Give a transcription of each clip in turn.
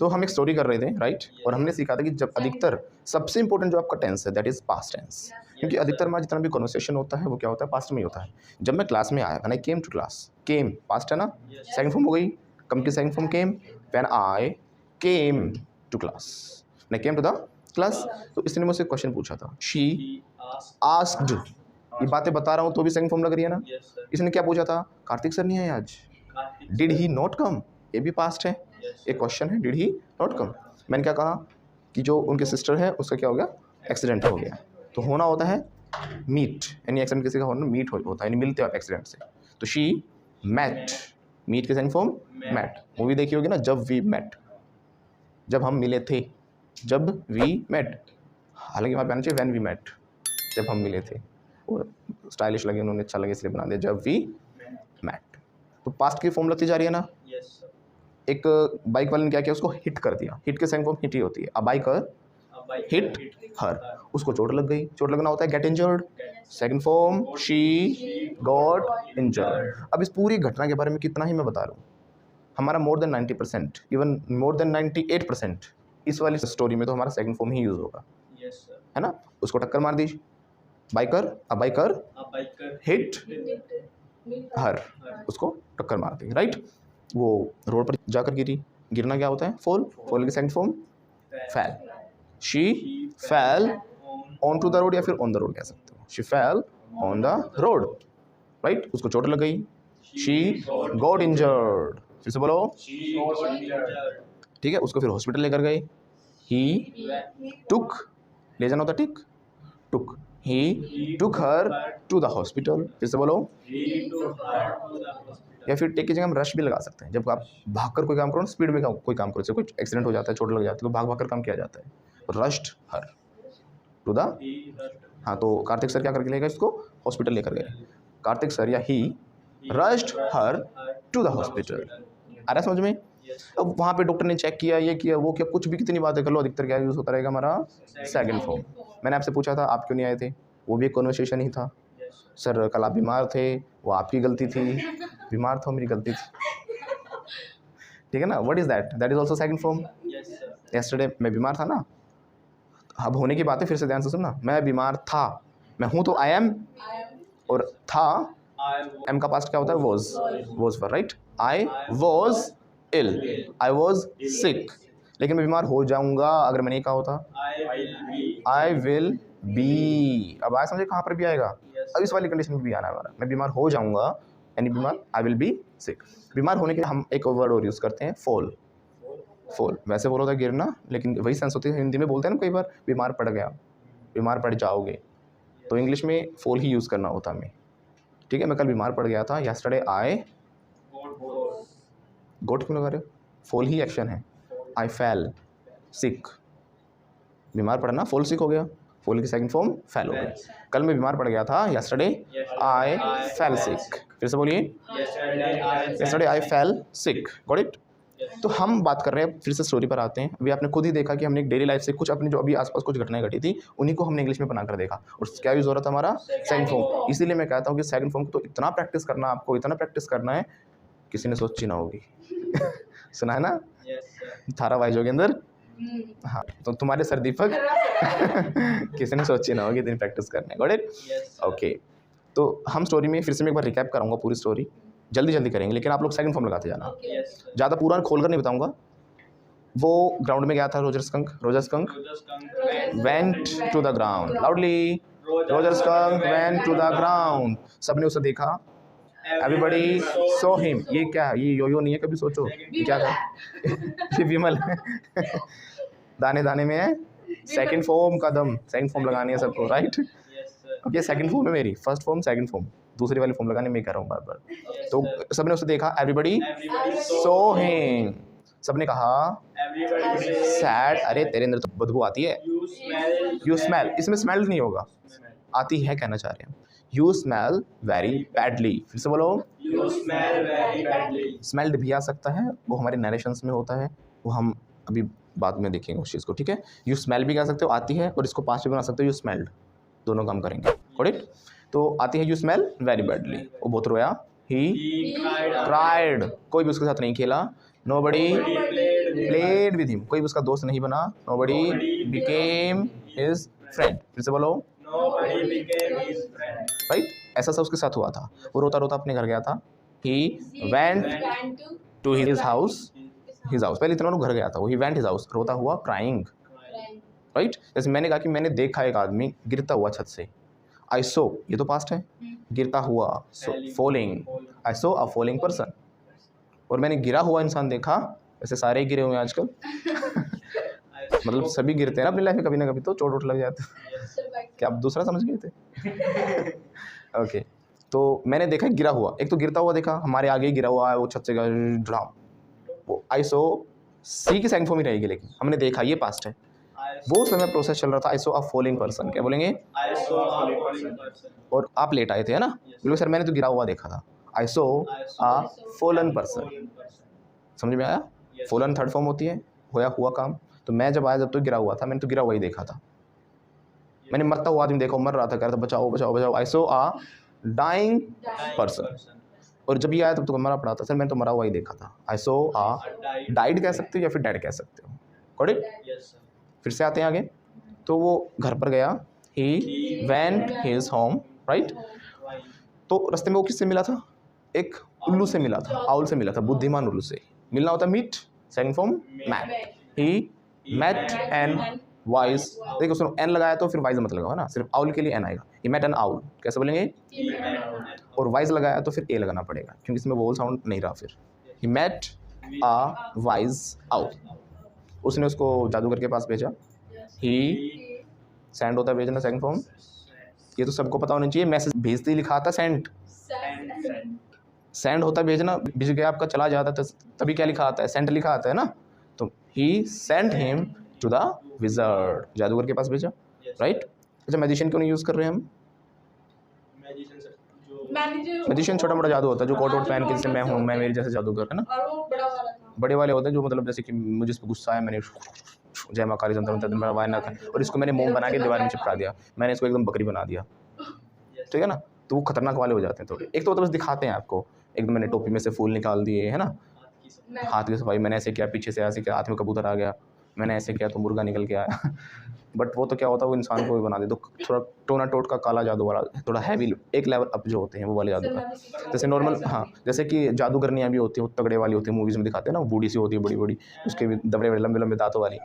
तो हम एक स्टोरी कर रहे थे, राइट, और हमने सीखा था कि जब अधिकतर सबसे इंपॉर्टेंट जो आपका टेंस है दैट इज़ पास्ट टेंस, क्योंकि अधिकतर में जितना भी कन्वर्सेशन होता है वो क्या होता है, पास्ट में ही होता है। जब मैं क्लास में आया, when I came to class, came past है ना, सेकंड फॉर्म हो गई, कम की second form came, when I came to class, when I came to the class. तो इसने मुझसे क्वेश्चन पूछा था, शी आस्क्ड, ये बातें बता रहा हूँ तो भी सेकंड फॉर्म लग रही है ना। इसने क्या पूछा था, कार्तिक सर नहीं आए आज, डिड ही नॉट कम, ये भी पास्ट है, एक क्वेश्चन है, डिड ही नॉट कम। मैंने क्या कहा कि जो उनके सिस्टर है उसका क्या हो गया, एक्सीडेंट हो गया। तो होना होता है मीट, यानी एक्सीडेंट किसी का होना मीट होता है, यानी मिलते हो एक्सीडेंट से। तो शी मैट, मीट के सेकंड फॉर्म मैट। मूवी देखी होगी ना, जब वी मैट, जब हम मिले थे, जब वी मैट, हालांकि वहाँ पे आना चाहिए व्हेन वी मैट, जब हम मिले थे, और स्टाइलिश लगे उन्होंने, अच्छा लगे इसलिए बना दिया जब वी मैट। तो पास्ट की फॉर्म लगती जा रही है ना। एक बाइक वाले ने क्या किया, उसको हिट कर दिया, हिट के सेकंड फॉर्म हिट ही होती है, अ बाइकर हिट हर, उसको चोट लग गई, चोट लगना होता है get injured, second form she got injured. अब इस पूरी घटना के बारे में कितना ही मैं बता रहा हूँ, हमारा more than 90%, even more than 98% इस वाली स्टोरी में तो हमारा सेकंड फॉर्म ही यूज होगा, है ना। उसको टक्कर मार दी, बाइकर, अ बाइकर हिट हर, उसको टक्कर मार दी, राइट। वो रोड पर जाकर गिरी, गिरना क्या होता है, फॉल, फॉल की सेकंड फॉर्म फैल, शी फैल ऑन टू द रोड, या फिर ऑन द रोड कह सकते हो, शी फैल ऑन द रोड, राइट, उसको चोट लग गई, शी गॉट इंजर्ड, फिर से बोलो, ठीक है। उसको फिर हॉस्पिटल लेकर गए, ही टुक, ले जाना होता टिक, टुक, ही टुक हर टू द हॉस्पिटल, फिर से बोलो, या फिर टेक की जगह हम रश भी लगा सकते हैं। जब आप भागकर कोई काम करो, स्पीड में कोई काम करो, जैसे कोई एक्सीडेंट हो जाता है, चोट लग जाती है, तो भाग भाग कर काम किया जाता है, रश्ड हर टू द, हाँ, तो कार्तिक सर क्या करके ले गए, इसको हॉस्पिटल लेकर गए, कार्तिक सर या he rushed her to the hospital. आ रहा है समझ में। अब वहाँ पे डॉक्टर ने चेक किया, ये किया, वो किया, कुछ भी कितनी बातें कर लो, अधिकतर क्या यूज़ होता रहेगा हमारा सेकंड फॉर्म। मैंने आपसे पूछा था आप क्यों नहीं आए थे, वो भी एक कन्वर्सेशन ही था, सर कल आप बीमार थे, वो आपकी गलती थी, बीमार था मेरी गलती थी, ठीक है ना। What is that, that is also second form. Yesterday मैं बीमार था ना, अब होने की बात है, फिर से ध्यान से सुनना, मैं बीमार था, मैं हूँ तो आई एम, और था, एम का पास्ट क्या होता है, वॉज पर, right, I was ill, I was sick, लेकिन मैं बीमार हो जाऊंगा अगर मैंने कहा होता आई विल बी। अब आया समझे कहाँ पर भी आएगा, अब इस वाली कंडीशन में भी आना है हमारा, मैं बीमार हो जाऊंगा, यानी बीमार, आई विल बी सिक। बीमार होने के लिए हम एक वर्ड और यूज़ करते हैं, फॉल, फॉल वैसे बोला था गिरना, लेकिन वही सेंस होती है, हिंदी में बोलते हैं ना कई बार, बीमार पड़ गया, बीमार पड़ जाओगे, तो इंग्लिश में फॉल ही यूज़ करना होता हमें, ठीक है। मैं कल बीमार पड़ गया था, यस्टरडे आई गोट, क्यों लगा रहे हो, फॉल ही एक्शन है, आई फैल सिक, बीमार पड़ना फॉल सिक हो गया, फॉल की सेकंड फॉर्म फैल हो गया। कल मैं बीमार पड़ गया था, यस्टरडे आई फैल सिक, फिर से बोलिए, यस्टरडे आई फैल सिक, गॉट इट। तो हम बात कर रहे हैं, फिर से स्टोरी पर आते हैं। अभी आपने खुद ही देखा कि हमने एक डेली लाइफ से कुछ अपनी जो अभी आसपास कुछ घटनाएं घटी थी, उन्हीं को हमने इंग्लिश में बनाकर देखा, और क्या यूज़ हो रहा था हमारा सेकंड फॉर्म। इसीलिए मैं कहता हूँ कि सेकंड फॉर्म को तो इतना प्रैक्टिस करना, आपको इतना प्रैक्टिस करना है, किसी ने सोची ना होगी सुना है ना, धारावाहिक जोगिंदर, हाँ, तो तुम्हारे सर दीपक किसी ने सोची ना होगी इतनी प्रैक्टिस करने, गॉट इट, ओके। तो हम स्टोरी में फिर से मैं एक बार रिकैप कराऊंगा पूरी स्टोरी, जल्दी जल्दी करेंगे, लेकिन आप लोग सेकंड फॉर्म लगाते जाना, ज़्यादा पूरा खोल कर नहीं बताऊंगा। वो ग्राउंड में गया था, Roger Skunk went to the ground, loudly, Roger Skunk went to the ground, सबने उसे देखा, एवरीबडी सो हिम, ये क्या है, ये यो नहीं है, कभी सोचो ये क्या था ये विमल दाने दाने में है, सेकंड फॉर्म कदम, सेकंड फॉर्म लगानी है सबको, राइट, ओके। सेकंड फॉर्म है मेरी, फर्स्ट फॉर्म सेकंड फॉर्म, दूसरी वाली फॉर्म लगाने में कर रहा हूँ बार बार। तो सबने उसे देखा, एवरीबडी सो हिम, सबने कहा सैड, अरे तेरे अंदर तो बदबू आती है, यू स्मेल, इसमें स्मेल नहीं होगा, आती है कहना चाह रहे हैं, यू स्मेल वेरी बैडली, फिर से बोलो, you smell very badly. Smelled भी आ सकता है, वो हमारे नरेशंस में होता है, वो हम अभी बाद में देखेंगे उस चीज़ को, ठीक है। यू स्मेल भी कह सकते हो, आती है, और इसको पास्ट भी बना सकते हो, यू स्मेल्ड, दोनों काम करेंगे, गॉट इट। तो आती है, यू स्मेल वेरी बैडली, वो बहुत रोया, ही क्राइड, कोई भी उसके साथ नहीं खेला, नोबडी प्लेड विद हिम, कोई उसका दोस्त नहीं बना, नोबडी बिकेम हिज फ्रेंड। फिर से बोलो, राइट, ऐसा सब उसके साथ हुआ था। वो रोता रोता अपने घर गया था। He went to his house, पहले इतना घर गया था वो, ही वेंट हिज हाउस, रोता हुआ, क्राइंग, राइट। जैसे मैंने कहा कि मैंने देखा एक आदमी गिरता हुआ छत से, आई सो, ये तो पास्ट है, गिरता हुआ, फॉलिंग, आई सो अ फॉलिंग पर्सन। और मैंने गिरा हुआ इंसान देखा, वैसे सारे ही गिरे हुए हैं आजकल मतलब सभी गिरते हैं ना अपनी लाइफ में, कभी ना कभी तो चोट वोट लग जाती है। क्या आप दूसरा समझ गए थे? ओके, तो मैंने देखा गिरा हुआ, एक तो गिरता हुआ देखा, हमारे आगे ही गिरा हुआ है वो छत से ड्राम, वो आई सो, सी की सेकंड फॉर्म ही रहेगी, लेकिन हमने देखा, ये पास्ट है। वो समय प्रोसेस चल रहा था, आई सो अ फॉलिंग पर्सन, क्या बोलेंगे? और आप लेट आए थे, है ना? बोलो सर मैंने तो गिरा हुआ देखा था, आई सो अ फॉलन पर्सन। समझ में आया? फॉलन थर्ड फॉर्म होती है, होया हुआ काम। तो मैं जब आया, जब तो गिरा हुआ था, मैंने तो गिरा हुआ ही देखा था, मैंने मरता हुआ आदमी देखा, मर रहा था, कह रहा था बचाओ बचाओ बचाओ, आई सो अ डाइंग पर्सन। और जब ये आया तब तो मरा पड़ा था, सर मैंने तो मरा हुआ ही देखा था, आई सो अ डाइड कह सकते हो या फिर डेड कह सकते हो, करेक्ट। फिर से आते हैं आगे, तो वो घर पर गया, he went his home, right. तो रास्ते में वो किससे मिला था? एक उल्लू से मिला था, आउल से मिला था, बुद्धिमान उल्लू से। मिलना होता है meet, second form met, he met an wise. देखो सुनो, एन लगाया तो फिर वाइज मत लगाओ, है ना, सिर्फ आउल के लिए एन आएगा, ही मेट एन आउल, कैसे बोलेंगे? और वाइज लगाया तो फिर ए लगाना पड़ेगा, क्योंकि इसमें वोवल साउंड नहीं रहा। फिर he met a wise owl, उसने उसको जादूगर के पास भेजा। ही सेंड होता है भेजना, सेकंड फॉर्म, ये तो सबको पता होना चाहिए, मैसेज भेजते ही लिखा आता सेंड, सेंड होता है भेजना, भेज गया आपका चला जाता है तभी क्या लिखा आता है? सेंड लिखा आता है ना। तो he send him to the wizard, जादूगर के पास भेजा, राइट। अच्छा, मैजिशियन क्यों नहीं यूज़ कर रहे हैं हम? मैजिशियन छोटा मोटा जादू होता है जो कोट वोट पहन के, जैसे मैं हूँ, मैं मेरे जैसे जादूगर, है ना। बड़े वाले होते हैं जो मतलब जैसे कि मुझे इस पर गुस्सा है, मैंने जय मां काली तंत्र वायना का, और इसको मैंने मोम बना के दीवार में चिपका दिया, मैंने इसको एकदम बकरी बना दिया, ठीक है ना। तो वो खतरनाक वाले हो जाते हैं थोड़े। एक तो बस दिखाते हैं आपको, एकदम मैंने टोपी में से फूल निकाल दिए, है ना, हाथ की सफाई, मैंने ऐसे किया, पीछे से ऐसे किया, हाथ में कबूतर आ गया, मैंने ऐसे किया तो मुर्गा निकल के आया बट वो तो क्या होता है, वो इंसान को भी बना दे, तो थोड़ा टोना टोट का काला जादू वाला, थोड़ा हैवी, एक लेवल अप जो होते हैं वो वाले जादू का। जैसे नॉर्मल, हाँ, जैसे कि जादूगरनियाँ भी होती हैं, वो तगड़े वाली होती है, मूवीज़ में दिखाते हैं ना, वो बूढ़ी सी होती है, बड़ी बड़ी, उसके भी दबड़े बड़े लंबे लंबे दांतों वाली,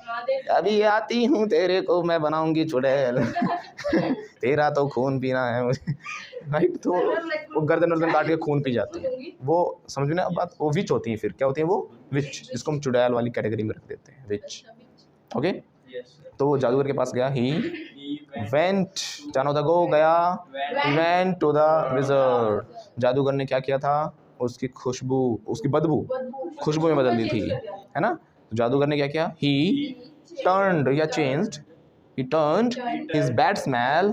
अभी आती हूँ तेरे को मैं बनाऊंगी चुड़ैल तेरा तो खून पीना है मुझे राइट। तो वो गर्दन वर्दन काट के खून पी जाती है, वो समझ में ना बात। वो विच होती है, फिर क्या होती है वो? विच, जिसको हम चुड़ैल वाली कैटेगरी में रख देते हैं, विच, ओके। तो वो जादूगर के पास गया, ही वेंट, जाना होता गो, गया, he went to the wizard. जादूगर ने क्या किया था? उसकी खुशबू, उसकी बदबू खुशबू में बदल दी थी, है ना। तो जादूगर ने क्या किया? ही टर्न्ड या changed, he turned his bad smell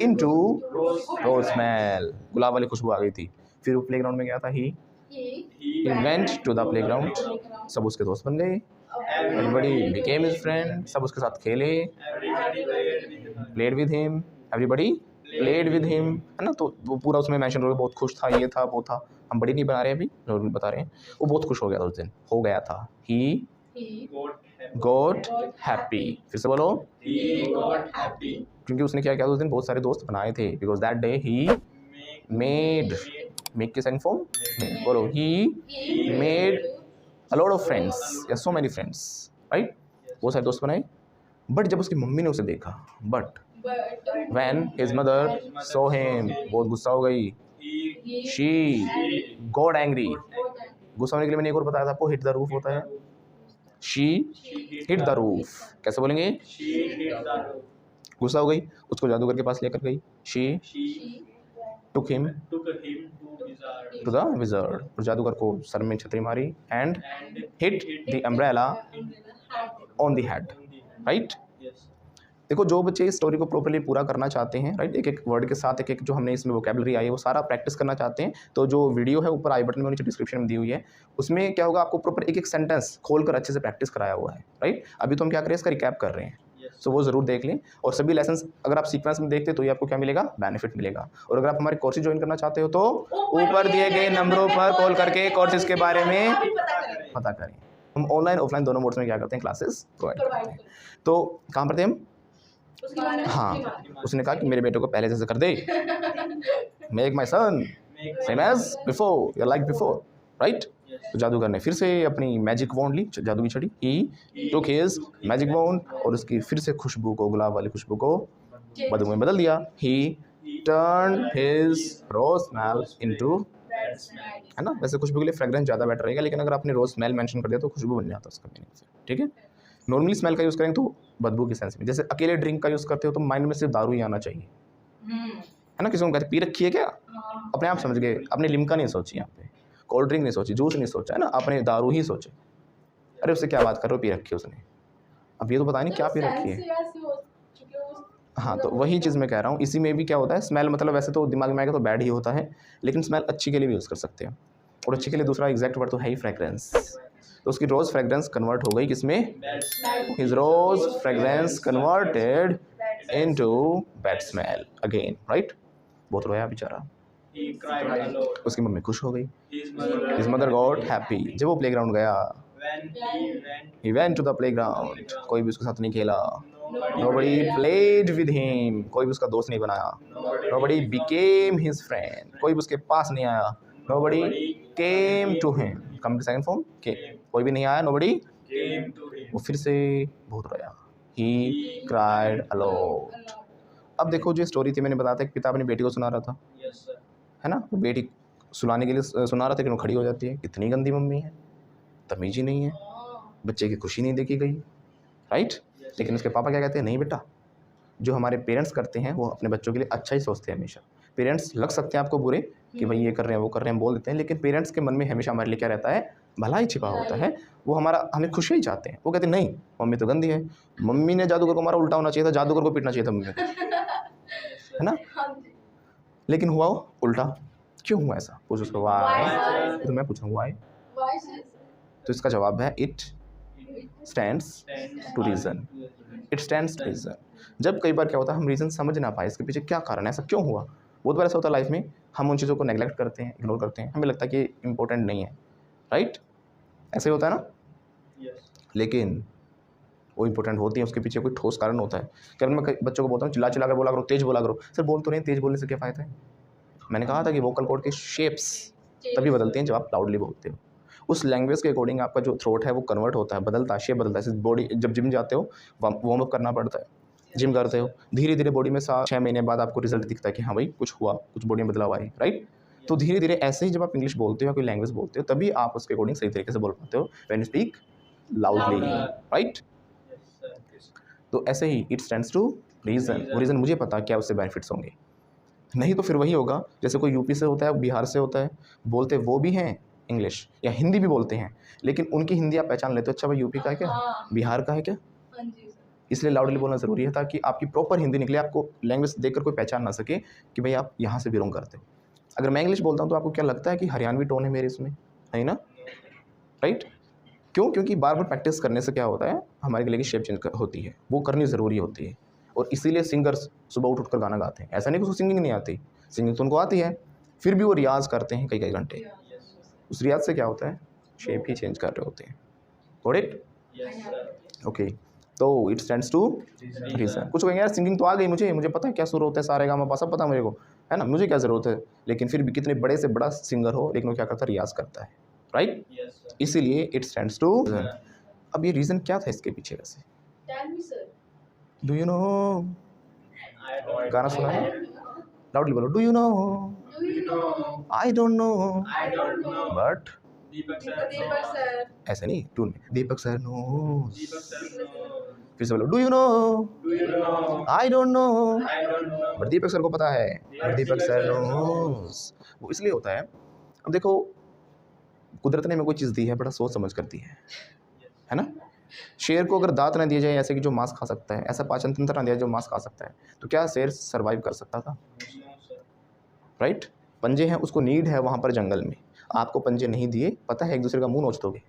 into rose smell, गुलाब वाली खुशबू आ गई थी। फिर वो प्लेग्राउंड में गया था, he went to the playground, सब उसके दोस्त बन गए, everybody became his friend, सब उसके साथ खेले, played with him, everybody played with him, है ना। तो वो पूरा उसमें मेंशन हो गया, बहुत खुश था, ये था वो था, हम बड़ी नहीं बना रहे अभी, नॉर्मल बता रहे हैं। वो बहुत खुश हो गया था उस दिन, हो गया था, he got happy, फिर से बोलो, he got happy, क्योंकि उसने क्या किया उस दिन? बहुत सारे दोस्त बनाए थे, because that day he made, make की सेकंड फॉर्म, बोलो, he made a lot of friends, या so many friends, right, बहुत सारे दोस्त बनाए। बट जब उसकी मम्मी ने उसे देखा, but when his mother saw him, बहुत गुस्सा हो गई, she got angry, गुस्सा होने के लिए मैंने एक और बताया था आपको, hit the roof होता है, she hit the roof, कैसे बोलेंगे? गुस्सा हो गई, उसको जादूगर के पास लेकर गई, she took him to the wizard, और जादूगर को सर में छतरी मारी, and hit the umbrella on the head, right। देखो, जो बच्चे इस स्टोरी को प्रॉपर्ली पूरा करना चाहते हैं, राइट, एक एक वर्ड के साथ एक एक जो हमने इसमें वोकैबुलरी आई है वो सारा प्रैक्टिस करना चाहते हैं, तो जो वीडियो है ऊपर आई बटन में, नीचे डिस्क्रिप्शन में दी हुई है, उसमें क्या होगा, आपको प्रॉपर एक एक सेंटेंस खोलकर अच्छे से प्रैक्टिस कराया हुआ है, राइट। अभी तो हम क्या करें, इसका रिकैप कर रहे हैं, तो वो ज़रूर देख लें। और सभी लेसन्स अगर आप सीक्वेंस में देखते तो ये आपको क्या मिलेगा? बेनिफिट मिलेगा। और अगर आप हमारे कोर्सेज ज्वाइन करना चाहते हो तो ऊपर दिए गए नंबरों पर कॉल करके कोर्सेज के बारे में पता करें। हम ऑनलाइन ऑफलाइन दोनों मोड्स में क्या करते हैं, क्लासेस प्रोवाइड करते हैं। तो कहाँ पर थे हम? हाँ, उसने कहा कि मेरे बेटे को पहले जैसे कर दे, मेक माई सन सेम एज बिफोर या लाइक बिफोर, राइट। तो जादूगर ने फिर से अपनी मैजिक वॉन्ड ली, जादू की छड़ी, ही टुक हिज मैजिक वॉन्ड, और उसकी फिर से खुशबू को, गुलाब वाली खुशबू को बदबू में बदल दिया। He turn his rose smell into, है ना। वैसे खुशबू के लिए फ्रेग्रेंस ज़्यादा बेटर रहेगा, लेकिन अगर आपने रोज स्मेल मेंशन कर दिया तो खुशबू बन जाता है उसका मीनिंग से, ठीक है। नॉर्मली स्मेल का यूज़ करेंगे तो बदबू की सेंस में, जैसे अकेले ड्रिंक का यूज़ करते हो तो माइंड में सिर्फ दारू ही आना चाहिए, है ना। किसी को कहते पी रखी है क्या, अपने आप समझ गए, अपने लिम्का नहीं सोची, यहाँ पे कोल्ड ड्रिंक नहीं सोची, जूस नहीं सोचा, है ना, अपने दारू ही सोचे। अरे उससे क्या बात कर रहे हो, पी रखी है उसने, अब ये तो पता नहीं क्या पी रखी है। हाँ, तो वही चीज़ मैं कह रहा हूँ, इसी में भी क्या होता है, स्मेल मतलब वैसे तो दिमाग में आएगा तो बैड ही होता है, लेकिन स्मेल अच्छी के लिए भी यूज़ कर सकते हैं, और अच्छी के लिए दूसरा एग्जैक्ट वर्ड तो है ही फ्रेग्रेंस। तो उसकी रोज़ फ्रेग्रेंस कन्वर्ट हो गई किसमें, his rose fragrance converted into bad smell again, right. बहुत रोया बेचारा, उसकी मम्मी खुश हो गई, हिज मदर गॉट हैप्पी। जब वो प्लेग्राउंड गया, he went to the playground, कोई भी उसके साथ नहीं खेला, nobody played with him, कोई भी उसका दोस्त नहीं बनाया, nobody became his friend, कोई भी उसके पास नहीं आया, nobody came to him, come to second form, कोई भी नहीं आया, nobody came to him। वो फिर से बहुत रोया, he cried a lot। अब देखो जो स्टोरी थी, मैंने बताया था कि पिता अपनी बेटी को सुना रहा था, है ना, बेटी सुनाने के लिए सुना रहा था, लेकिन वो खड़ी हो जाती है, कितनी गंदी मम्मी है, तमीज़ ही नहीं है, बच्चे की खुशी नहीं देखी गई, राइट। लेकिन उसके पापा क्या कहते हैं, नहीं बेटा, जो हमारे पेरेंट्स करते हैं वो अपने बच्चों के लिए अच्छा ही सोचते हैं हमेशा। पेरेंट्स लग सकते हैं आपको बुरे कि भाई ये कर रहे हैं वो कर रहे हैं, बोल देते हैं, लेकिन पेरेंट्स के मन में हमेशा हमारे लिए क्या रहता है, भला ही छिपा होता है, वो हमारा हमें खुशी ही चाहते हैं। वो कहते हैं नहीं, मम्मी तो गंदी है, मम्मी ने जादूगर को मारा, उल्टा होना चाहिए था, जादूगर को पीटना चाहिए था मम्मी को, है ना। लेकिन हुआ वो उल्टा, क्यों हुआ ऐसा, पूछ उसको वाई, तो मैं पूछ रहा हूँ वाई, तो इसका जवाब है it stands to reason, it stands to reason. जब कई बार क्या होता है हम रीज़न समझ ना पाए, इसके पीछे क्या कारण है, ऐसा क्यों हुआ, बहुत बार ऐसा होता है लाइफ में, हम उन चीज़ों को नेगलेक्ट करते हैं, इग्नोर करते हैं, हमें लगता है कि इंपॉर्टेंट नहीं है, राइट, ऐसे होता है ना। लेकिन वो इंपॉर्टेंट होती है, उसके पीछे कोई ठोस कारण होता है। क्या मैं बच्चों को बोलता हूँ चिल्ला चिल्ला कर बोला करो, तेज़ बोला करो, सर बोल तो नहीं, तेज़ बोलने से क्या फ़ायदा है। मैंने कहा था कि वोकल कॉर्ड के शेप्स तभी बदलते हैं जब आप लाउडली बोलते हो, उस लैंग्वेज के अकॉर्डिंग आपका जो थ्रोट है वो कन्वर्ट होता है, बदलता है, शेप बदलता है। बॉडी जब जिम जाते हो वार्म अप करना पड़ता है, जिम करते हो, धीरे धीरे बॉडी में 6 महीने बाद आपको रिजल्ट दिखता है कि हाँ भाई कुछ हुआ, कुछ बॉडी में बदलाव आई, राइट। तो धीरे धीरे ऐसे ही जब आप इंग्लिश बोलते हो या कोई लैंग्वेज बोलते हो तभी आप उसके अकॉर्डिंग सही तरीके से बोल पाते हो, when you speak loudly, right. तो ऐसे ही इट स्टैंड्स टू रीज़न, वो रीज़न मुझे पता क्या उससे बेनिफिट्स होंगे, नहीं तो फिर वही होगा जैसे कोई यूपी से होता है, बिहार से होता है, बोलते वो भी हैं इंग्लिश या हिंदी भी बोलते हैं, लेकिन उनकी हिंदी आप पहचान लेते हो, अच्छा भाई यूपी का है क्या, बिहार का है क्या, इसलिए लाउडली बोलना ज़रूरी है ताकि आपकी प्रॉपर हिंदी निकले, आपको लैंग्वेज देखकर कोई पहचान ना सके कि भाई आप यहाँ से बिलोंग करते हो। अगर मैं इंग्लिश बोलता हूँ तो आपको क्या लगता है कि हरियाणवी टोन है मेरे इसमें, नहीं ना, राइट। क्यों, क्योंकि बार बार प्रैक्टिस करने से क्या होता है, हमारे गले की शेप चेंज होती है, वो करनी ज़रूरी होती है। और इसीलिए सिंगर्स सुबह उठकर गाना गाते हैं, ऐसा नहीं कि उसको सिंगिंग नहीं आती, सिंगिंग तो उनको आती है, फिर भी वो रियाज़ करते हैं कई कई घंटे, उस रियाज से क्या होता है, शेप ही चेंज कर रहे होते हैं, गॉट इट, ओके। तो इट स्टैंड्स टू रीज़न। कुछ कहेंगे यार सिंगिंग तो आ गई मुझे पता है क्या सुर होता है, सारे गामा पा सब पता मेरे को, है ना, मुझे क्या ज़रूरत है, लेकिन फिर भी कितने बड़े से बड़ा सिंगर हो, लेकिन वो क्या करता है, रियाज़ करता है, राइट, इसीलिए इट स्टैंड्स टू रीज़न। अब ये रीज़न क्या था इसके पीछे वैसे, डू यू नो, गाना सुना है, लाउडली बोलो, do you know, I don't know, but ऐसे नहीं टून में, दीपक सर नोस, फिर से बोलो, do you know, I don't know, but Deepak sir को पता है, बट दीपक सर नोस। वो इसलिए होता है, अब देखो कुदरत ने हमें कोई चीज़ दी है, बड़ा सोच समझ कर दी है ना। शेर को अगर दांत ना दिए जाए ऐसे कि जो मांस खा सकता है, ऐसा पाचन तंत्र ना दिया जो मांस खा सकता है, तो क्या शेर सरवाइव कर सकता था, राइट। पंजे हैं, उसको नीड है वहाँ पर जंगल में, आपको पंजे नहीं दिए, पता है एक दूसरे का मुंह नोच दोगे,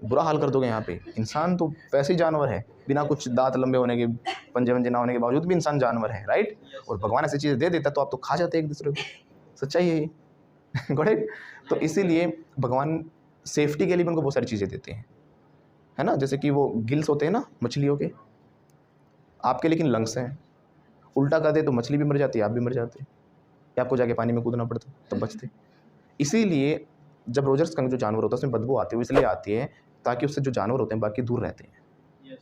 बुरा हाल कर दोगे। यहाँ पे इंसान तो वैसे ही जानवर है, बिना कुछ दांत लंबे होने के, पंजे वंजे ना होने के बावजूद भी इंसान जानवर है, राइट। और भगवान ऐसी चीज़ें दे देता तो आप तो खा जाते एक दूसरे को, सच्चाई है ये, गॉट इट। तो इसीलिए भगवान सेफ्टी के लिए भी उनको बहुत सारी चीज़ें देते हैं, है ना, जैसे कि वो गिल्स होते हैं ना मछलियों के, आपके लेकिन लंग्स हैं, उल्टा कर दे तो मछली भी मर जाती है, आप भी मर जाते हैं, या आपको जाके पानी में कूदना पड़ता तब बचते। इसीलिए जब रोजर स्कंक जो जानवर होता है उसमें बदबू आती है, वो इसलिए आती है ताकि उससे जो जानवर होते हैं बाकी दूर रहते हैं।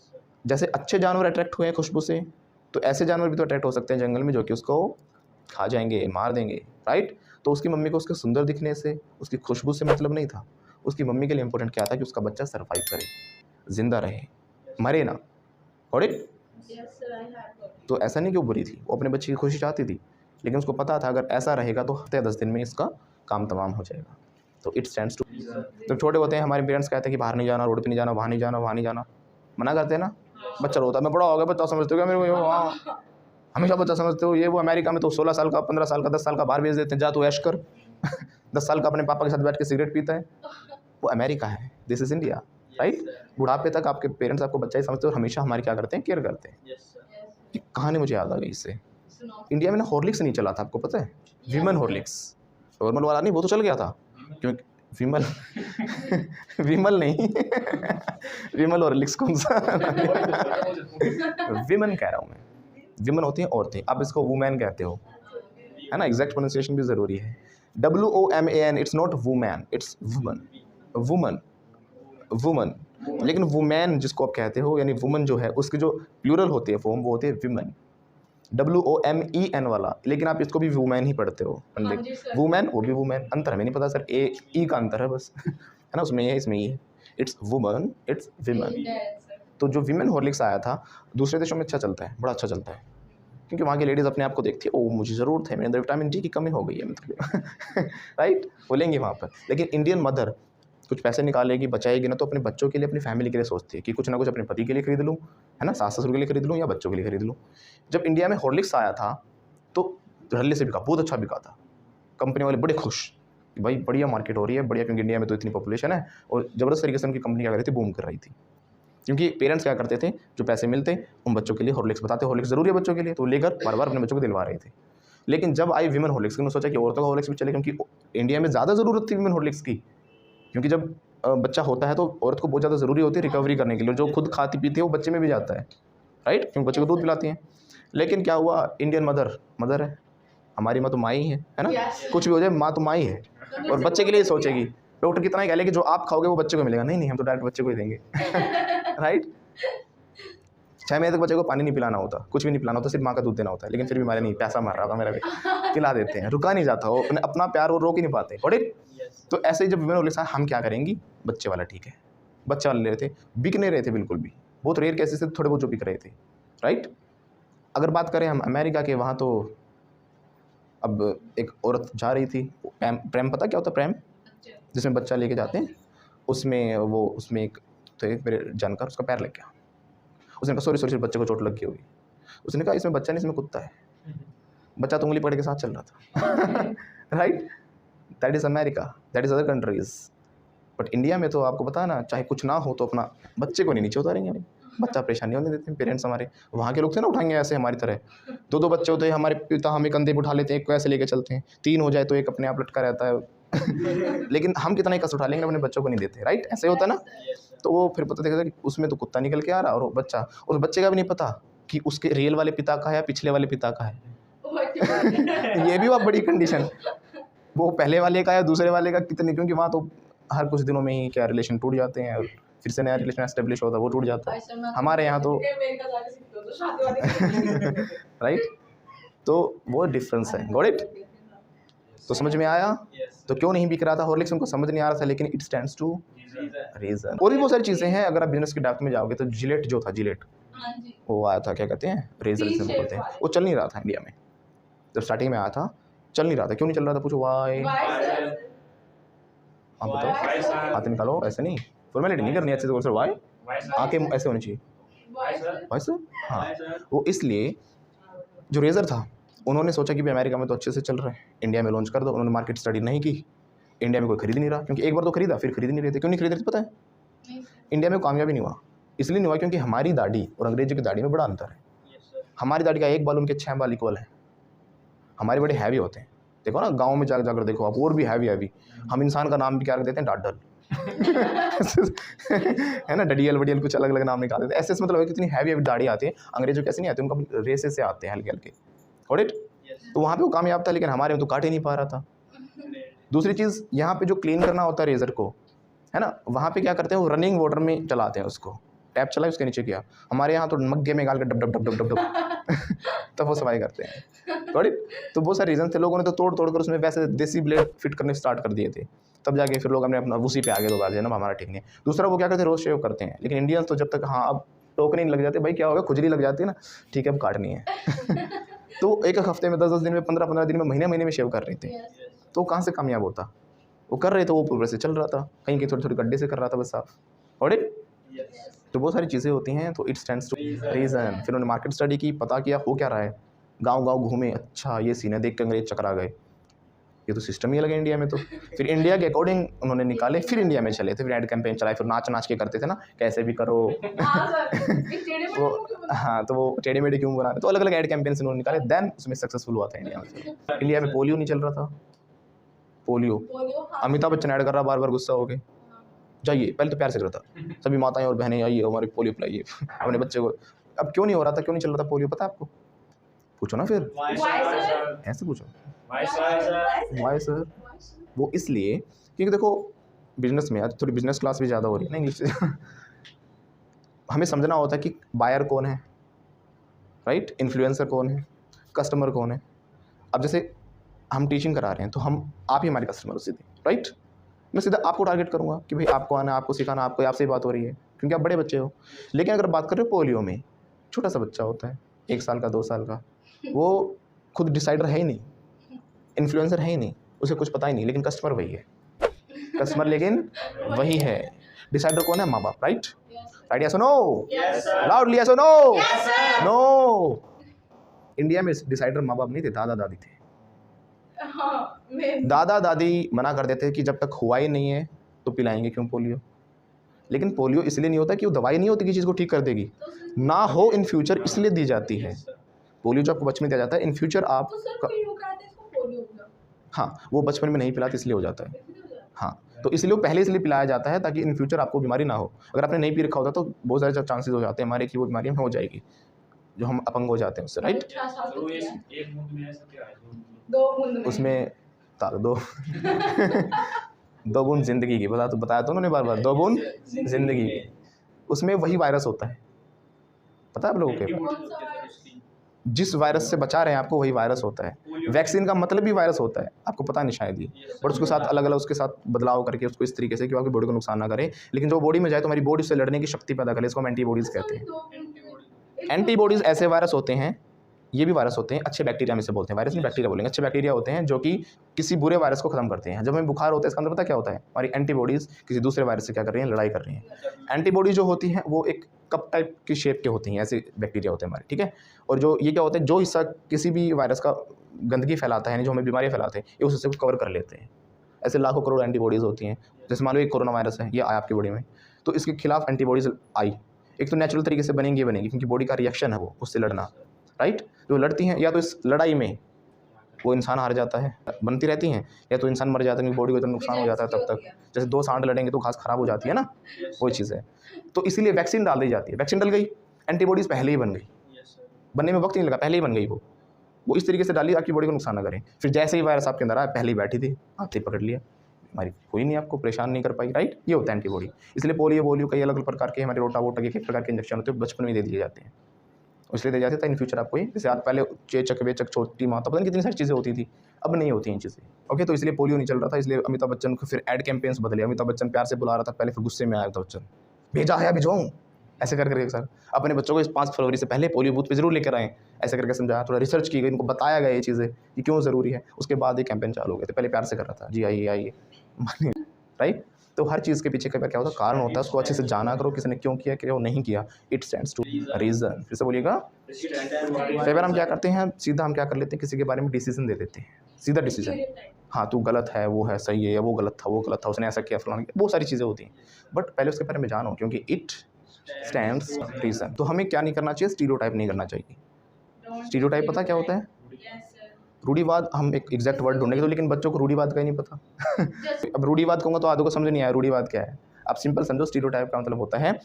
जैसे अच्छे जानवर अट्रैक्ट हुए हैं खुशबू से, तो ऐसे जानवर भी तो अट्रैक्ट हो सकते हैं जंगल में जो कि उसको खा जाएंगे, मार देंगे, राइट। तो उसकी मम्मी को उसके सुंदर दिखने से, उसकी खुशबू से मतलब नहीं था, उसकी मम्मी के लिए इंपॉर्टेंट क्या था कि उसका बच्चा सर्वाइव करे, जिंदा रहे, मरे ना। और तो ऐसा नहीं कि वो बुरी थी, वो अपने बच्चे की खुशी चाहती थी, लेकिन उसको पता था अगर ऐसा रहेगा तो हफ्ते 10 दिन में इसका काम तमाम हो जाएगा। तो इट स्टैंड्स टू। जब छोटे होते हैं हमारे पेरेंट्स कहते हैं कि बाहर नहीं जाना, रोड पे नहीं जाना, वहाँ नहीं जाना, वहाँ नहीं जाना, मना करते हैं ना। बच्चा रोता है, मैं बड़ा हो गया, बच्चा समझते हो क्या मेरे को, वहाँ हमेशा बच्चा समझते हो। ये वो अमेरिका में तो 16 साल का, 15 साल का, 10 साल का बाहर भेज देते हैं, जा तू ऐश कर। 10 साल का अपने पापा के साथ बैठ के सिगरेट पीता है। वो अमेरिका है, दिस इज़ इंडिया, राइट। बुढ़ापे तक आपके पेरेंट्स आपको बच्चा ही समझते हो और हमेशा हमारी क्या करते हैं, केयर करते हैं। ये कहानी मुझे याद आ गई इससे। इंडिया में ना हॉर्लिक्स नहीं चला था, आपको पता है, विमन हॉर्लिक्स, नॉर्मल वाला नहीं, वो तो चल गया था क्योंकि विमल विमल नहीं विमल हॉर्लिक्स कौन सा विमन कह रहा हूँ मैं, विमन होती हैं औरतें, आप इसको वुमेन कहते हो, है ना, एग्जैक्ट प्रोनाउंसिएशन भी ज़रूरी है। WOMAN, it's not woman, it's woman, woman, woman. लेकिन वुमेन जिसको आप कहते हो, यानी वुमन जो है उसकी जो प्लूरल होती है फॉर्म, वो होती है विमन, WOMEN वाला, लेकिन आप इसको भी वुमेन ही पढ़ते हो, वुमेन वो भी वुमेन, अंतर हमें नहीं पता सर, E का अंतर है बस, है ना, उसमें ये है इसमें ये है, इट्स वुमन, इट्स विमन। तो जो विमेन हॉर्लिक्स आया था दूसरे देशों में अच्छा चलता है, बड़ा अच्छा चलता है, क्योंकि वहाँ की लेडीज़ अपने आप को देखती है, ओ मुझे ज़रूरत है, मेरे अंदर विटामिन D की कमी हो गई है मतलब राइट, बोलेंगे वहाँ पर। लेकिन इंडियन मदर कुछ पैसे निकालेगी, बचाएगी ना, तो अपने बच्चों के लिए, अपनी फैमिली के लिए सोचती है कि कुछ ना कुछ अपने पति के लिए खरीद लूँ, है ना, सास ससुर के लिए खरीद लूँ या बच्चों के लिए खरीद लूँ। जब इंडिया में हॉर्लिक्स आया था तो धड़ल्ले से बिका, बहुत अच्छा बिका था, कंपनी वाले बड़े खुश कि भाई बढ़िया मार्केट हो रही है, बढ़िया, क्योंकि इंडिया में तो इतनी पॉपुलेशन है और ज़बरदस्त तरीके से उनकी कंपनी क्या कर रही थी, बूम कर रही थी। क्योंकि पेरेंट्स क्या करते थे, जो पैसे मिलते उन बच्चों के लिए हॉर्लिक्स बताते, हॉर्लिक्स ज़रूरी है बच्चों के लिए, तो लेकर बार बार अपने बच्चों को दिलवा रहे थे। लेकिन जब आई विमेन हॉर्लिक्स, उन्होंने सोचा कि औरतों का हॉर्लिक्स भी चले, क्योंकि इंडिया में ज़्यादा ज़रूरत थी विमेन हॉर्लिक्स की, क्योंकि जब बच्चा होता है तो औरत को बहुत ज़्यादा ज़रूरी होती है रिकवरी करने के लिए, जो खुद खाती पीती है वो बच्चे में भी जाता है, राइट, क्योंकि बच्चे को दूध पिलाती हैं। लेकिन क्या हुआ, इंडियन मदर है, हमारी माँ तो माँ ही है ना, कुछ भी हो जाए माँ तो माँ ही है, और बच्चे के लिए सोचेगी। डॉक्टर कितना ही कह ले कि जो आप खाओगे वो बच्चे को मिलेगा, नहीं हम तो डायरेक्ट बच्चे को ही देंगे राइट। 6 महीने तक बच्चे को पानी नहीं पिलाना होता, कुछ भी नहीं पिलाना होता, सिर्फ माँ का दूध देना होता है, लेकिन फिर भी हमारे नहीं, पैसा मार रहा था मेरा भी, पिला देते हैं, रुका नहीं जाता, वो अपना प्यार वो रोक ही नहीं पाते, और तो ऐसे ही जब विमेन हॉर्लिक्स हम क्या करेंगी, बच्चे वाला ठीक है, बच्चे वाले ले रहे थे, बिक नहीं रहे थे बिल्कुल भी, बहुत रेयर केसेस से थोड़े बहुत जो बिक रहे थे, राइट। अगर बात करें हम अमेरिका के, वहाँ तो अब एक औरत जा रही थी, प्रेम पता क्या होता है, प्रेम जिसमें बच्चा लेके जाते हैं, उसमें एक तो एक मेरे जानकार, उसका पैर लग गया, उसने कहा सॉरी बच्चे को चोट लग गई होगी, उसने कहा इसमें बच्चा नहीं, इसमें कुत्ता है, बच्चा तो उंगली पकड़ के साथ चल रहा था right. That is America, that is other countries. But India में तो आपको पता है ना, चाहे कुछ ना हो तो अपना बच्चे को नहीं नीचे उतारेंगे, बच्चा परेशानी होने देते हैं पेरेंट्स हमारे। वहाँ के लोग थे ना, उठाएंगे ऐसे हमारी तरह, 2 बच्चे होते हैं, हमारे पिता हमें कंधे पर उठा लेते हैं, एक को ऐसे लेके चलते हैं, 3 हो जाए तो एक अपने आप लटका रहता है लेकिन हम कितना ही कष्ट उठा लेंगे, अपने बच्चों को नहीं देते, राइट, ऐसे होता है ना। तो वो फिर पता देखा कि उसमें तो कुत्ता निकल के आ रहा, और बच्चा, उस बच्चे का भी नहीं पता कि उसके रियल वाले पिता का है या पिछले वाले पिता का है ये भी बहुत बड़ी कंडीशन, वो पहले वाले का या दूसरे वाले का कितने, क्योंकि वहाँ तो हर कुछ दिनों में ही क्या रिलेशन टूट जाते हैं और फिर से नया रिलेशन एस्टेब्लिश होता है, वो टूट जाता है। हमारे यहाँ तो राइट, तो वो डिफरेंस है, गॉट इट। तो समझ में आया, तो क्यों नहीं बिक रहा था हॉर्लिक्स, उनको समझ नहीं आ रहा था, लेकिन इट स्टैंड्स टू रीजन। और भी बहुत सारी चीज़ें हैं, अगर आप बिजनेस के डाक में जाओगे तो जिलेट जो था, जिलेट वो आया था, क्या कहते हैं, रेजर जिसे बोलते हैं, वो चल नहीं रहा था इंडिया में, जब स्टार्टिंग में आया था चल नहीं रहा था। क्यों नहीं चल रहा था, पूछो वाई, आप बताओ, हाथ निकालो, ऐसे नहीं, फॉर्मेलिटी नहीं करनी अच्छे से, सर वाई, आंखें ऐसे होनी चाहिए, वाई सर, हाँ। वो इसलिए जो रेजर था उन्होंने सोचा कि भाई अमेरिका में तो अच्छे से चल रहा है, इंडिया में लॉन्च कर दो। उन्होंने मार्केट स्टडी नहीं की, इंडिया में कोई खरीद नहीं रहा, क्योंकि एक बार तो खरीदा फिर खरीद नहीं रहे थे। क्यों नहीं खरीद रहे थे पता है, इंडिया में कामयाबी नहीं हुआ, इसलिए नहीं हुआ क्योंकि हमारी दाढ़ी और अंग्रेजी की दाढ़ी में बड़ा अंतर है। हमारी दाढ़ी का 1 बाल उनके 6 बाल इक्वल है, हमारे बड़े हैवी होते हैं, देखो ना गाँव में जाकर देखो आप, और भी हैवी। हम इंसान का नाम भी क्या रख देते हैं, डाडल, है ना, डडियल वडियल कुछ अलग अलग नाम निकालते थे। एसएस मतलब है कितनी हैवी हैवी दाढ़ी आती है, अंग्रेजों कैसे नहीं आते, उनका रेसे से आते हैं हल्के हल्के, ऑडिट। तो वहाँ पे वो कामयाब था, लेकिन हमारे में तो काट ही नहीं पा रहा था। दूसरी चीज़, यहाँ पे जो क्लीन करना होता है रेजर को, है ना, वहाँ पे क्या करते हैं, वो रनिंग वाटर में चलाते हैं उसको, टैप चलाए उसके नीचे किया। हमारे यहाँ तो मग्गे में गाल के dub dub dub dub dub dub तब वो सफाई करते हैं, ऑडिट। तो बहुत सारे रीज़न थे, लोगों ने तो तोड़ तोड़ कर उसमें वैसे देसी ब्लेड फिट करने स्टार्ट कर दिए थे, तब जाके फिर लोग हमने अपना उसी पे आगे दोबारा ना हमारा ठीक नहीं। दूसरा वो क्या करते हैं, रोज शेव करते हैं, लेकिन इंडियंस तो जब तक हाँ अब टोकने नहीं लग जाते, भाई क्या होगा, खुजली लग जाती है ना, ठीक है अब काटनी है तो एक एक हफ्ते में 10-10 दिन में 15-15 दिन में महीने महीने में शेव कर रहे थे, तो कहाँ से कामयाब होता। वो कर रहे थे, वो पूरे से चल रहा था, कहीं कहीं थोड़ी थोड़ी गड्ढे से कर रहा था बस साफ, ऑडिट। तो बहुत सारी चीज़ें होती हैं, तो इट स्टैंड्स टू रीज़न। फिर उन्होंने मार्केट स्टडी की, पता किया हो क्या रहा है, गांव गांव घूमे, अच्छा ये सीन है, देख के अंग्रेज चकरा गए, ये तो सिस्टम ही अलग है इंडिया में। तो फिर इंडिया के अकॉर्डिंग उन्होंने निकाले, फिर इंडिया में चले थे, फिर एड कैंपेन चलाए, फिर नाच नाच के करते थे ना, कैसे भी करो वो, हाँ तो वो टेढ़े मेढ़े क्यों बना रहे, तो अलग अलग एड कैंपेन उन्होंने निकाले, देन उसमें सक्सेसफुल हुआ था इंडिया में। इंडिया में पोलियो नहीं चल रहा था, पोलियो अमिताभ बच्चन ऐड कर रहा, बार बार गुस्सा हो गए, जाइए, पहले तो प्यार से करता, सभी माताएं और बहनें आइए हमारे पोलियो पिलाइए अपने बच्चे को। अब क्यों नहीं हो रहा था, क्यों नहीं चल रहा था पोलियो, पता है आपको, पूछो ना फिर, ऐसे पूछो, वाई सर। वो इसलिए क्योंकि देखो बिजनेस में आज थोड़ी बिजनेस क्लास भी ज़्यादा हो रही है ना इंग्लिश से हमें समझना होता है कि बायर कौन है, राइट, इन्फ्लुएंसर कौन है, कस्टमर कौन है। अब जैसे हम टीचिंग करा रहे हैं, तो आप ही हमारे कस्टमर हो सीधे, राइट। मैं सीधा आपको टारगेट करूँगा कि भाई आपको आना, आपको सिखाना, आपको आपसे ही बात हो रही है क्योंकि आप बड़े बच्चे हो। लेकिन अगर बात कर रहे हो पोलियो में, छोटा सा बच्चा होता है 1 साल का 2 साल का, वो खुद डिसाइडर है ही नहीं, इन्फ्लुएंसर है ही नहीं, उसे कुछ पता ही नहीं, लेकिन कस्टमर वही है, कस्टमर लेकिन वही है। डिसाइडर कौन है, माँ बाप, राइट, राइट या नो, लाउडली या नो, नो। इंडिया में डिसाइडर माँ बाप नहीं थे, दादा दादी थे। दादा दादी मना कर देते कि जब तक हुआ ही नहीं है तो पिलाएंगे क्यों पोलियो। लेकिन पोलियो इसलिए नहीं होता कि वो दवाई नहीं होती कि चीज़ को ठीक कर देगी, ना हो इन फ्यूचर इसलिए दी जाती है। पोलियो जो आपको बचपन में दिया जाता है, इन फ्यूचर आप हाँ वो बचपन में नहीं पिलाते इसलिए हो जाता है, हाँ तो इसलिए वो पहले इसलिए पिलाया जाता है ताकि इन फ्यूचर आपको बीमारी ना हो। अगर आपने नहीं पी रखा होता तो बहुत सारे चांसेस हो जाते हैं हमारे कि वो बीमारी में हो जाएगी, जो हम अपंग हो जाते हैं उससे, राइट। उसमें दो 2 बूंद जिंदगी की, बताया तो उन्होंने बार बार, 2 बूंद जिंदगी की, उसमें वही वायरस होता है, पता है आप लोगों के, जिस वायरस से बचा रहे हैं आपको वही वायरस होता है। वैक्सीन का मतलब भी वायरस होता है, आपको पता नहीं शायद ये, बट उसके साथ अलग अलग उसके साथ बदलाव करके उसको इस तरीके से कि आपकी बॉडी को नुकसान ना करे, लेकिन जो बॉडी में जाए तो हमारी बॉडी से लड़ने की शक्ति पैदा करे, इसको हम एंटीबॉडीज़ कहते हैं। एंटीबॉडीज़ ऐसे वायरस होते हैं, ये भी वायरस होते हैं, अच्छे बैक्टीरिया में से बोलते हैं, वायरस नहीं बैक्टीरिया बोलेंगे, अच्छे बैक्टीरिया होते हैं जो कि किसी बुरे वायरस को खत्म करते हैं। जब हमें बुखार होता है इसका अंदर पता क्या होता है, हमारी एंटीबॉडीज़ किसी दूसरे वायरस से क्या कर रही हैं, लड़ाई कर रही हैं। एंटीबॉडीज जो होती हैं वो एक कप टाइप की शेप के होती हैं, ऐसे बैक्टीरिया होते हैं हमारे, ठीक है। और जो ये क्या होता है, जो हिस्सा किसी भी वायरस का गंदगी फैलाता है, जो हमें बीमारियाँ फैलाते हैं, ये उस हिस्से को कवर कर लेते हैं। ऐसे लाखों करोड़ एंटीबॉडीज़ होती हैं। जैसे मान लो एक कोरोना वायरस है, ये आया आपकी बॉडी में, तो इसके खिलाफ एंटीबॉडीज़ आई, एक तो नेचुरल तरीके से बनेंगी क्योंकि बॉडी का रिएक्शन है वो उससे लड़ना, राइट। जो लड़ती हैं, या तो इस लड़ाई में वो इंसान हार जाता है, बनती रहती हैं, या तो इंसान मर जाता है क्योंकि बॉडी को इतना नुकसान हो जाता है तब तक। जैसे 2 सांड लड़ेंगे तो घास खराब हो जाती है ना, वही चीज़ है। तो इसीलिए वैक्सीन डाल दी जाती है, वैक्सीन डल गई, एंटीबॉडीज़ पहले ही बन गई, बनने में वक्त नहीं लगा, पहले ही बन गई वो इस तरीके से डाली आपकी बॉडी को नुकसान ना करें। फिर जैसे ही वायरस आपके अंदर आया, पहले ही बैठी थी, हाथ ही पकड़ लिया, हमारी कोई नहीं आपको परेशान नहीं कर पाई, राइट। ये होता है एंटीबॉडी। इसलिए पोलियो कई अलग अलग प्रकार के, हमारे रोटा वोटा के कई प्रकार के इंजेक्शन होते हैं, बचपन में दे दिए जाते हैं, इसलिए दे जाते थे इन फ्यूचर आपको। जैसे आप पहले चेचक वेचक छोटी माता, पता नहीं कितनी सारी चीज़ें होती थी, अब नहीं होती इन चीज़ें, ओके। तो इसलिए पोलियो नहीं चल रहा था, इसलिए अमिताभ बच्चन को फिर एड कैंपेन्स बदले। अमिताभ बच्चन प्यार से बुला रहा था पहले, फिर गुस्से में आया अमिताभ बच्चन, भेजा है भिजवाऊँ, ऐसे कर करके सर अपने बच्चों को इस 5 फरवरी से पहले पोलियो बूथ पे जरूर लेकर आएँ, ऐसे करके समझाया, थोड़ा रिसर्च की गई, इनको बताया गया ये चीज़ें कि क्यों ज़रूरी है। उसके बाद ये कैंपेन चालू हो गए थे, पहले प्यार से कर रहा था, जी आइए आइए राइट। तो हर चीज़ के पीछे क्या होता है, कारण होता है, उसको अच्छे से जाना करो, किसी ने क्यों किया, क्यों नहीं किया, इट स्टैंड्स टू रीज़न। फिर से बोलिएगा। कई बार हम क्या करते हैं, सीधा हम क्या कर लेते हैं, किसी के बारे में डिसीजन दे देते हैं, सीधा डिसीजन, हाँ तू गलत है, वो है सही है, या वो गलत था, उसने ऐसा किया, फलाना किया, बहुत सारी चीज़ें होती हैं। बट पहले उसके बारे में जानो, क्योंकि इट स्टैंड्स रीज़न। तो हमें क्या नहीं करना चाहिए, स्टीरियोटाइप नहीं करना चाहिए। स्टीरियोटाइप पता क्या होता है, रूढ़िवाद हम एक एग्जैक्ट वर्ड ढूंढेंगे तो, लेकिन बच्चों को रूढ़िवाद का ही नहीं पता। अब रूढ़िवाद कहूँगा तो आधों को समझ नहीं आया रूढ़िवाद क्या है। आप सिंपल समझो, स्टीरियोटाइप का मतलब होता है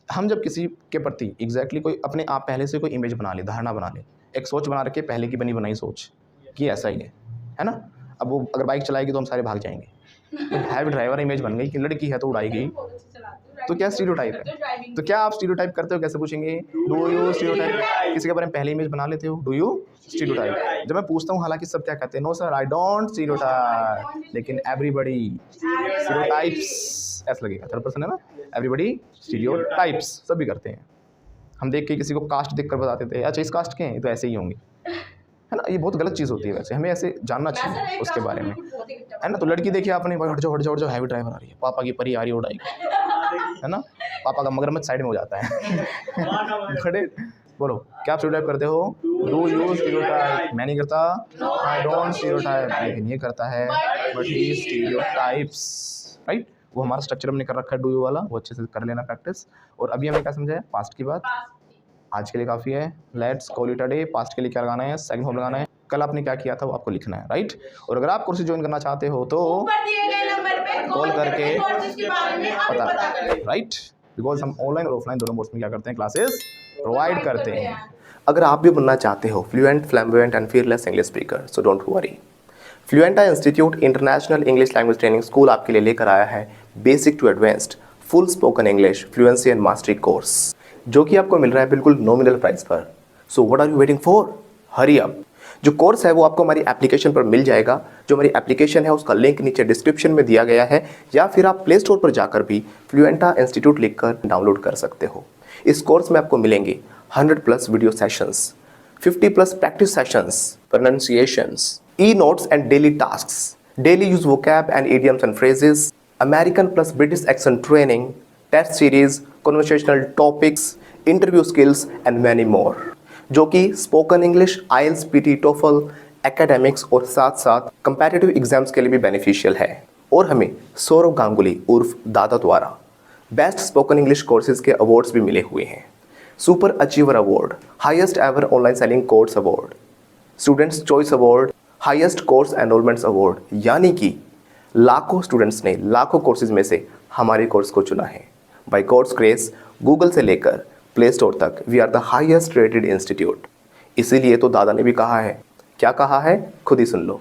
हम जब किसी के प्रति एग्जैक्टली कोई अपने आप पहले से कोई इमेज बना ले, धारणा बना ले, एक सोच बना रखे, पहले की बनी बनाई सोच कि ऐसा ही है ना। अब वो अगर बाइक चलाएगी तो हम सारे भाग जाएंगे। है भी ड्राइवर इमेज बन गई कि लड़की है तो उड़ाएगी, तो क्या स्टीरियोटाइप है। तो क्या आप स्टीरियोटाइप करते हो, कैसे पूछेंगे, डू यू स्टीरियोटाइप, किसी के बारे में पहले इमेज बना लेते हो, डू यू स्टीरियोटाइप। जब मैं पूछता हूँ हालांकि सब क्या कहते हैं, no sir I don't stereotype, लेकिन एवरीबडी स्टीरियोटाइप्स ऐसा लगेगा, थर्ड पर्सन है ना, एवरीबडी स्टीरियोटाइप्स सब भी करते हैं। हम देख के किसी को कास्ट देख कर बताते थे अच्छा इस कास्ट के हैं तो ऐसे ही होंगे, है ना। ये बहुत गलत चीज़ होती है, वैसे हमें ऐसे जानना चाहिए उसके बारे में, है ना। तो लड़की देखिए आपने, भाई हट जाओ हैवी ड्राइवर आ रही है, पापा की परी आ रही है उड़ाएगी, है ना। पापा का मगरमच्छ साइड में हो जाता है। खड़े बोलो, क्या आप स्टीरियोटाइप करते हो, डू यू स्टीरियोटाइप। मैं नहीं करता, आई डोंट स्टीरियोटाइप, लेकिन ये करता है, बट ही स्टीरियोटाइप्स, राइट। वो हमारा स्ट्रक्चर हमने कर रखा है डू यू वाला, वो अच्छे से कर लेना प्रैक्टिस। और अभी हमने क्या समझा है, पास्ट की बात आज के लिए काफ़ी है। Let's call it a day. Past के लिए क्या लगाना है, सेकंड फॉर्म लगाना है। कल आपने क्या किया था वो आपको लिखना है, राइट। और अगर आप कोर्स ज्वाइन करना चाहते हो तो कॉल करके पता करें, राइट। बिकॉज हम ऑनलाइन और ऑफलाइन दोनों मोड्स में क्या करते हैं, क्लासेस प्रोवाइड करते हैं। अगर आप भी बनना चाहते हो fluent, flamboyant and fearless English speaker, so don't worry. Fluenta institute international English language training school आपके लिए लेकर आया है basic to advanced full spoken English fluency and mastery course, जो कि आपको मिल रहा है बिल्कुल नॉमिनल प्राइस पर। So what are you waiting for, hurry up. जो कोर्स है वो आपको हमारी एप्लीकेशन पर मिल जाएगा। जो हमारी एप्लीकेशन है उसका लिंक नीचे डिस्क्रिप्शन में दिया गया है, या फिर आप प्ले स्टोर पर जाकर भी फ्लुएंटा इंस्टीट्यूट लिखकर डाउनलोड कर सकते हो। इस कोर्स में आपको मिलेंगे 100+ video sessions, 50+ practice sessions, pronunciations, e-notes and daily tasks, daily use vocab and idioms and phrases, American plus British accent training, test series, conversational topics, interview skills and many more, जो कि spoken English, IELTS, PT, TOEFL, academics और साथ साथ competitive exams के लिए भी beneficial है। और हमें सौरव गांगुली उर्फ दादा द्वारा बेस्ट स्पोकन इंग्लिश कोर्सेज के अवार्ड्स भी मिले हुए हैं। Super achiever award, highest ever online selling course award, students choice award, highest course enrolments award, यानी कि लाखों स्टूडेंट्स ने लाखों कोर्सेज में से हमारे कोर्स को चुना है। बाय गॉड्स ग्रेस, गूगल से लेकर प्ले स्टोर तक we are the highest rated institute. इसीलिए तो दादा ने भी कहा है, क्या कहा है खुद ही सुन लो।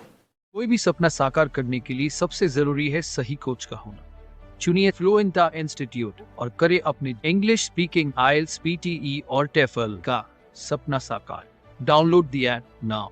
कोई भी सपना साकार करने के लिए सबसे जरूरी है सही कोच का होना। चुनिए फ्लुएंटा इंस्टीट्यूट और करें अपने इंग्लिश स्पीकिंग, IELTS, PTE और TOEFL का सपना साकार। Download the app now.